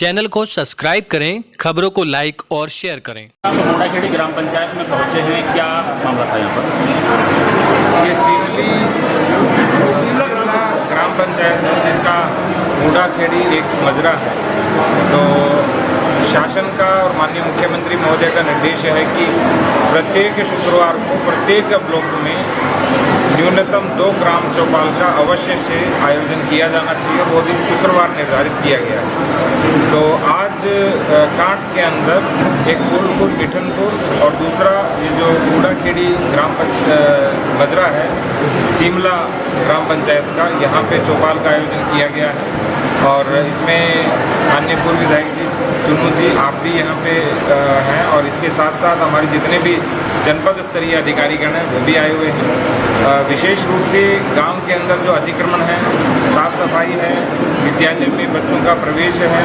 Channel को subscribe करें, खबरों को लाइक और शेयर करें। मोड़ाखेड़ी ग्राम पंचायत में पहुंचे हैं, क्या मामला था यहाँ पर? ये सीवली ग्राम पंचायत है जिसका मोड़ाखेड़ी एक मजरा है। तो शासन का और माननीय मुख्यमंत्री महोदय का निर्देश है कि प्रत्येक शुक्रवार को प्रत्येक ब्लॉक में न्यूनतम 2 ग्राम चौपाल का अवश्य से आयोजन किया जाना चाहिए। वो दिन शुक्रवार निर्धारित किया गया है। तो आज कांट के अंदर एक फूलपुर मिठनपुर और दूसरा ये जो मोड़ाखेड़ी ग्राम मजरा है सीमला ग्राम पंचायत का, यहाँ पे चौपाल का आयोजन किया गया है। और इसमें माननीय पूर्व विधायक जी चुन्नू जी आप भी यहाँ पे हैं, और इसके साथ साथ हमारे जितने भी जनपद स्तरीय अधिकारीगण हैं वो भी आए हुए हैं। विशेष रूप से गांव के अंदर जो अतिक्रमण है, साफ सफाई है, विद्यालय में बच्चों का प्रवेश है,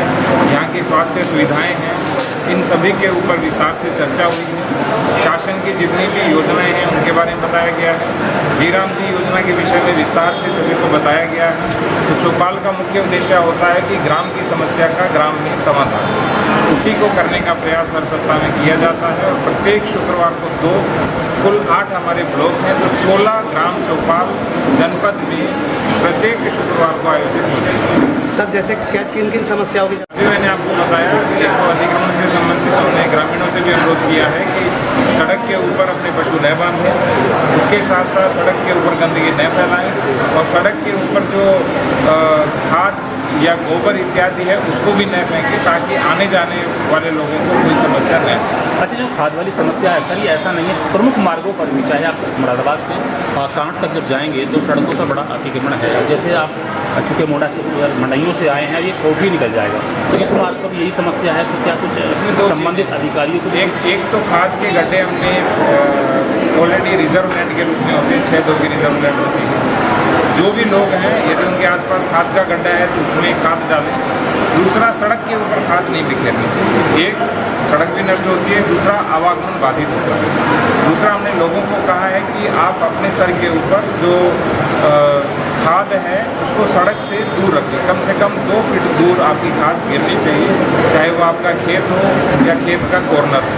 यहाँ की स्वास्थ्य सुविधाएं हैं, इन सभी के ऊपर विस्तार से चर्चा हुई है। शासन की जितनी भी योजनाएं हैं उनके बारे में बताया गया है। जीराम जी योजना के विषय में विस्तार से सभी को बताया गया है। तो चौपाल का मुख्य उद्देश्य होता है कि ग्राम की समस्या का ग्राम में समाधान, उसी को करने का प्रयास हर सप्ताह में किया जाता है। और प्रत्येक शुक्रवार को 2 कुल 8 हमारे ब्लॉक हैं, तो 16 ग्राम चौपाल जनपद में प्रत्येक शुक्रवार को आयोजित होते हैं। सर जैसे क्या किन किन समस्याओं की? अभी मैंने आपको बताया कि एक तो अतिक्रमण से संबंधित हमने ग्रामीणों से भी अनुरोध किया है कि सड़क के ऊपर अपने पशु न बांधें, उसके साथ साथ सड़क के ऊपर गंदगी न फैलाएं, और सड़क के ऊपर जो खाद या गोबर इत्यादि है उसको भी न फेंकें, ताकि आने जाने वाले लोगों को कोई समस्या न हो। अच्छा, जो खाद वाली समस्या है सर, ये ऐसा नहीं है, प्रमुख मार्गों पर भी, चाहे आप मुरादाबाद से कांट तक जब जाएंगे तो सड़कों का बड़ा अतिक्रमण है। जैसे आप चूँकि मोड़ा मंडइयों से आए हैं, ये कोठी निकल जाएगा, तो इस मार्ग पर यही समस्या है। तो क्या कुछ इसमें 2 संबंधित अधिकारियों को? एक तो खाद के गड्ढे हमने ऑलरेडी रिजर्व लैंड के रूप में होते हैं, 6-2 की रिजर्व लैंड होती है। जो भी लोग हैं यदि उनके आसपास खाद का गड्ढा है तो उसमें खाद डालें। दूसरा, सड़क के ऊपर खाद नहीं बिखेरनी चाहिए। एक, सड़क भी नष्ट होती है, दूसरा आवागमन बाधित होता है। दूसरा, हमने लोगों को कहा है कि आप अपने स्तर के ऊपर जो खाद है उसको सड़क से दूर रखें, कम से कम 2 फीट दूर आपकी खाद गिरनी चाहिए, चाहे वो आपका खेत हो या खेत का कॉर्नर हो।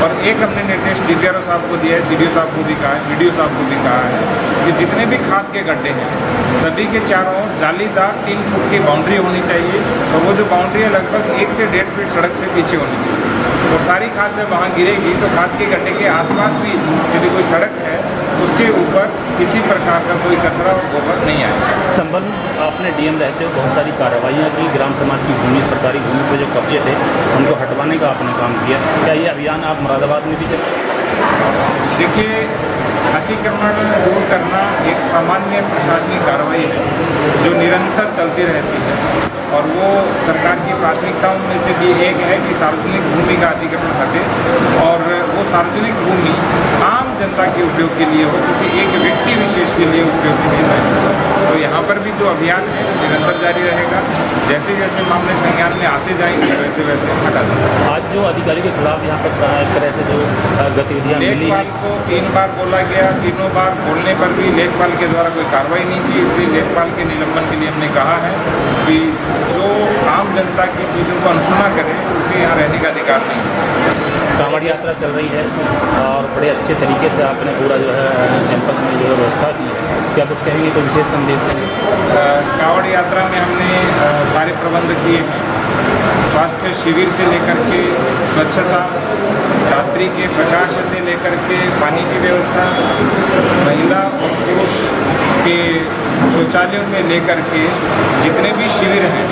और एक हमने निर्देश डीपीआरओ साहब को दिया है, सीडीओ साहब को भी कहा है, वीडियो साहब को भी कहा है कि जितने भी खाद के गड्ढे हैं सभी के चारों ओर जालीदार 3 फुट की बाउंड्री होनी चाहिए, और वो जो बाउंड्री है लगभग 1 से 1.5 फीट सड़क से पीछे होनी चाहिए। और सारी खाद जब वहाँ गिरेगी तो खाद के गड्ढे के आसपास भी यदि कोई सड़क है उसके ऊपर किसी प्रकार का कोई कचरा और गोबर नहीं आएगा। संबल आपने डीएम रहते हो बहुत सारी कार्रवाइयाँ की, ग्राम समाज की भूमि, सरकारी भूमि पर जो कब्जे थे उनको हटवाने का आपने काम किया। क्या ये अभियान आप मुरादाबाद में भी चल? देखिए, अतिक्रमण दूर करना एक सामान्य प्रशासनिक कार्रवाई है जो निरंतर चलती रहती है, और वो सरकार की प्राथमिकताओं में से भी एक है कि सार्वजनिक भूमि का अतिक्रमण हटे, और वो सार्वजनिक भूमि आम जनता के उपयोग के लिए हो, किसी एक व्यक्ति विशेष के लिए उपयोग के लिए नहीं। तो यहाँ पर भी जो अभियान है निरंतर जारी रहेगा। जैसे जैसे मामले संज्ञान में आते जाएंगे वैसे वैसे हटा देंगे। आज जो अधिकारी के खिलाफ यहाँ पर एक तरह से जो गतिविधियाँ मिली लेखपाल को 3 बार बोला गया, तीनों बार बोलने पर भी लेखपाल के द्वारा कोई कार्रवाई नहीं की, इसलिए लेखपाल के निलंबन के लिए हमने कहा है कि जो आम जनता की चीज़ों को अनसुना करे उसे यहाँ रहने का अधिकार नहीं है। कांवड़ यात्रा चल रही है और बड़े अच्छे तरीके से आपने पूरा जो है जनपद में जो व्यवस्था की है, क्या कुछ कहेंगे, कोई विशेष संदेश? कांवड़ यात्रा में हमने सारे प्रबंध किए हैं, स्वास्थ्य शिविर से लेकर के स्वच्छता, रात्रि के प्रकाश से लेकर के पानी की व्यवस्था, महिला और पुरुष के शौचालयों से लेकर के जितने भी शिविर हैं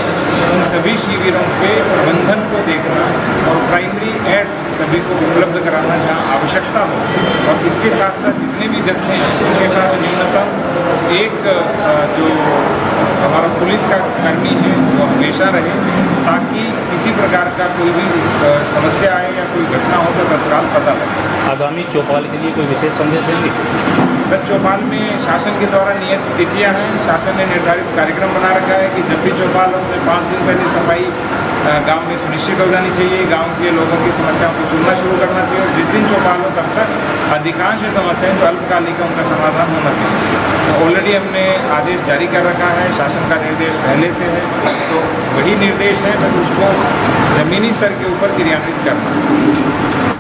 उन सभी शिविरों के प्रबंधन को देखना और प्राइमरी एड सभी को उपलब्ध कराना जहाँ आवश्यकता हो, और इसके साथ साथ जितने भी जत्थे हैं उनके साथ न्यूनतम एक जो हमारा पुलिस का कर्मी है वो हमेशा रहे, ताकि किसी प्रकार का कोई भी समस्या आए या कोई घटना हो तो तत्काल पता लगे। आगामी चौपाल के लिए कोई विशेष संदेश देंगे? बस चौपाल में शासन के द्वारा नियत तिथियां हैं, शासन ने निर्धारित कार्यक्रम बना रखा है कि जब भी चौपाल हो तो 5 दिन पहले सफाई गांव में सुनिश्चित हो जानी चाहिए। गांव के लोगों की समस्याओं को सुनना शुरू करना चाहिए और जिस दिन चौपाल हो तब तक अधिकांश समस्याएं जो अल्पकालिक है उनका समाधान होना चाहिए। तो ऑलरेडी हमने आदेश जारी कर रखा है, शासन का निर्देश पहले से है, तो वही निर्देश है, बस उसको ज़मीनी स्तर के ऊपर क्रियान्वित करना।